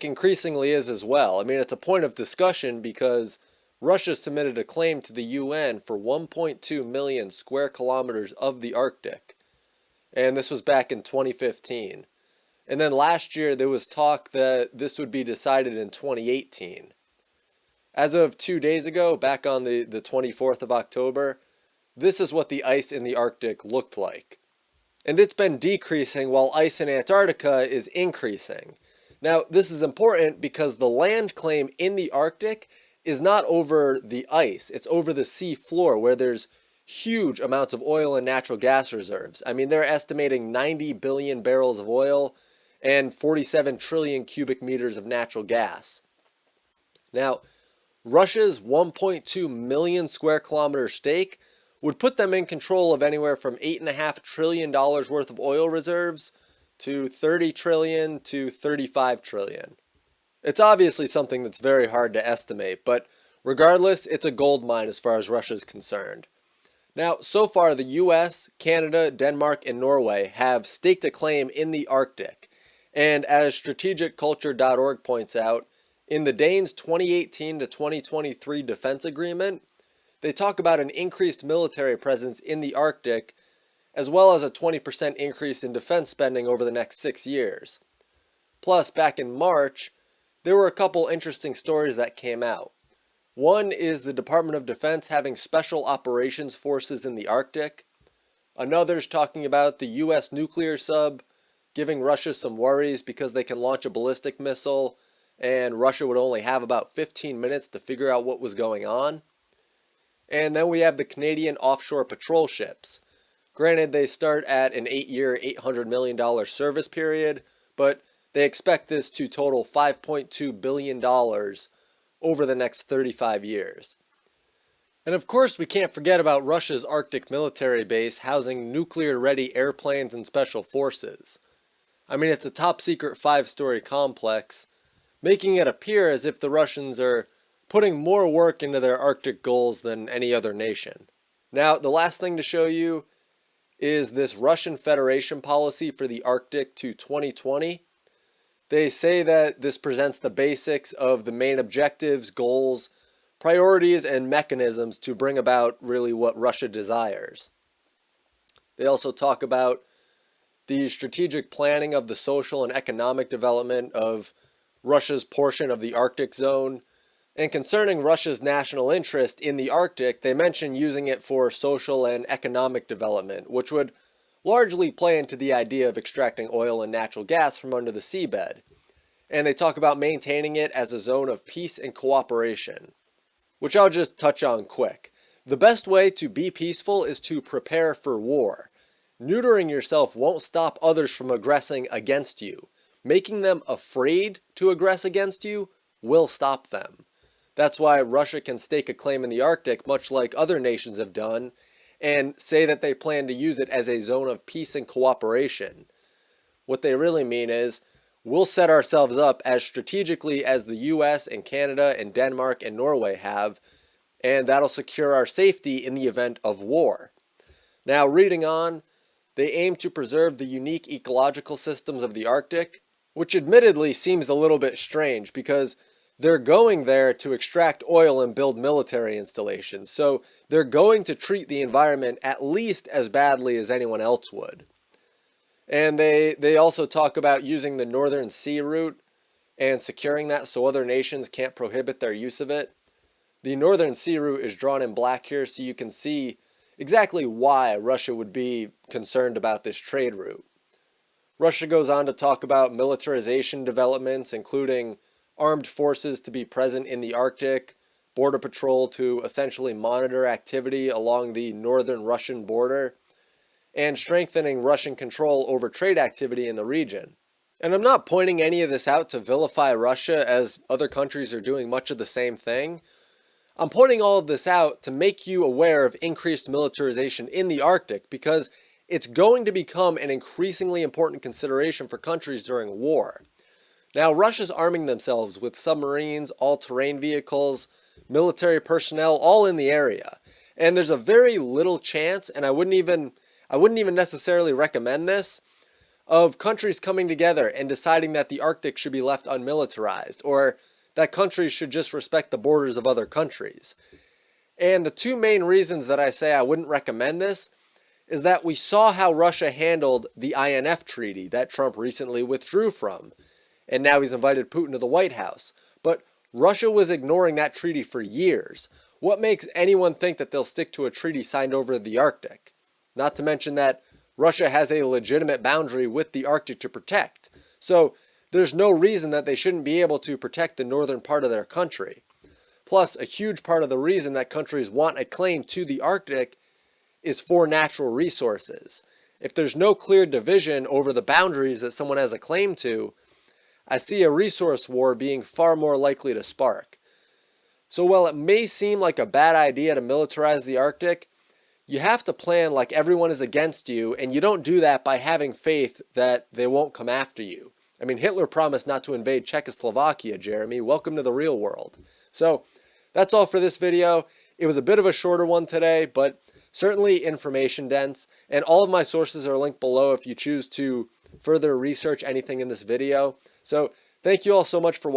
increasingly is as well. I mean, it's a point of discussion because Russia submitted a claim to the UN for 1.2 million square kilometers of the Arctic. And this was back in 2015. And then last year there was talk that this would be decided in 2018. As of 2 days ago, back on the 24th of October, this is what the ice in the Arctic looked like. And it's been decreasing while ice in Antarctica is increasing. Now, this is important because the land claim in the Arctic is not over the ice, it's over the sea floor where there's huge amounts of oil and natural gas reserves. I mean, they're estimating 90 billion barrels of oil and 47 trillion cubic meters of natural gas. Now, Russia's 1.2 million square kilometer stake would put them in control of anywhere from $8.5 trillion worth of oil reserves to 30 trillion to 35 trillion. It's obviously something that's very hard to estimate, but regardless, it's a gold mine as far as Russia's concerned. Now, so far the US, Canada, Denmark, and Norway have staked a claim in the Arctic, and as strategicculture.org points out, in the Danes' 2018 to 2023 defense agreement, they talk about an increased military presence in the Arctic, as well as a 20% increase in defense spending over the next 6 years. Plus, back in March, there were a couple interesting stories that came out. One is the Department of Defense having special operations forces in the Arctic. Another's talking about the US nuclear sub giving Russia some worries because they can launch a ballistic missile and Russia would only have about 15 minutes to figure out what was going on. And then we have the Canadian offshore patrol ships. Granted, they start at an 8-year, $800 million service period, but they expect this to total $5.2 billion over the next 35 years. And of course, we can't forget about Russia's Arctic military base housing nuclear-ready airplanes and special forces. I mean, it's a top-secret 5-story complex, making it appear as if the Russians are putting more work into their Arctic goals than any other nation. Now, the last thing to show you is this Russian Federation policy for the Arctic to 2020. They say that this presents the basics of the main objectives, goals, priorities, and mechanisms to bring about really what Russia desires. They also talk about the strategic planning of the social and economic development of Russia's portion of the Arctic zone. And concerning Russia's national interest in the Arctic, they mention using it for social and economic development, which would largely play into the idea of extracting oil and natural gas from under the seabed. And they talk about maintaining it as a zone of peace and cooperation, which I'll just touch on quick. The best way to be peaceful is to prepare for war. Neutering yourself won't stop others from aggressing against you. Making them afraid to aggress against you will stop them. That's why Russia can stake a claim in the Arctic, much like other nations have done, and say that they plan to use it as a zone of peace and cooperation. What they really mean is, we'll set ourselves up as strategically as the US and Canada and Denmark and Norway have, and that'll secure our safety in the event of war. Now, reading on, they aim to preserve the unique ecological systems of the Arctic, which admittedly seems a little bit strange because they're going there to extract oil and build military installations, so they're going to treat the environment at least as badly as anyone else would. And they also talk about using the Northern Sea route and securing that so other nations can't prohibit their use of it. The Northern Sea route is drawn in black here so you can see exactly why Russia would be concerned about this trade route. Russia goes on to talk about militarization developments, including armed forces to be present in the Arctic, border patrol to essentially monitor activity along the northern Russian border, and strengthening Russian control over trade activity in the region. And I'm not pointing any of this out to vilify Russia, as other countries are doing much of the same thing. I'm pointing all of this out to make you aware of increased militarization in the Arctic, because it's going to become an increasingly important consideration for countries during war. Now, Russia's arming themselves with submarines, all-terrain vehicles, military personnel, all in the area. And there's a very little chance, and I wouldn't even necessarily recommend this, of countries coming together and deciding that the Arctic should be left unmilitarized, or that countries should just respect the borders of other countries. And the two main reasons that I say I wouldn't recommend this is that we saw how Russia handled the INF treaty that Trump recently withdrew from, and now he's invited Putin to the White House. But Russia was ignoring that treaty for years. What makes anyone think that they'll stick to a treaty signed over the Arctic? Not to mention that Russia has a legitimate boundary with the Arctic to protect. So there's no reason that they shouldn't be able to protect the northern part of their country. Plus, a huge part of the reason that countries want a claim to the Arctic is for natural resources. If there's no clear division over the boundaries that someone has a claim to, I see a resource war being far more likely to spark. So while it may seem like a bad idea to militarize the Arctic, you have to plan like everyone is against you, and you don't do that by having faith that they won't come after you. I mean, Hitler promised not to invade Czechoslovakia, Jeremy. Welcome to the real world. So that's all for this video. It was a bit of a shorter one today, but certainly information dense, and all of my sources are linked below if you choose to further research anything in this video. So thank you all so much for watching.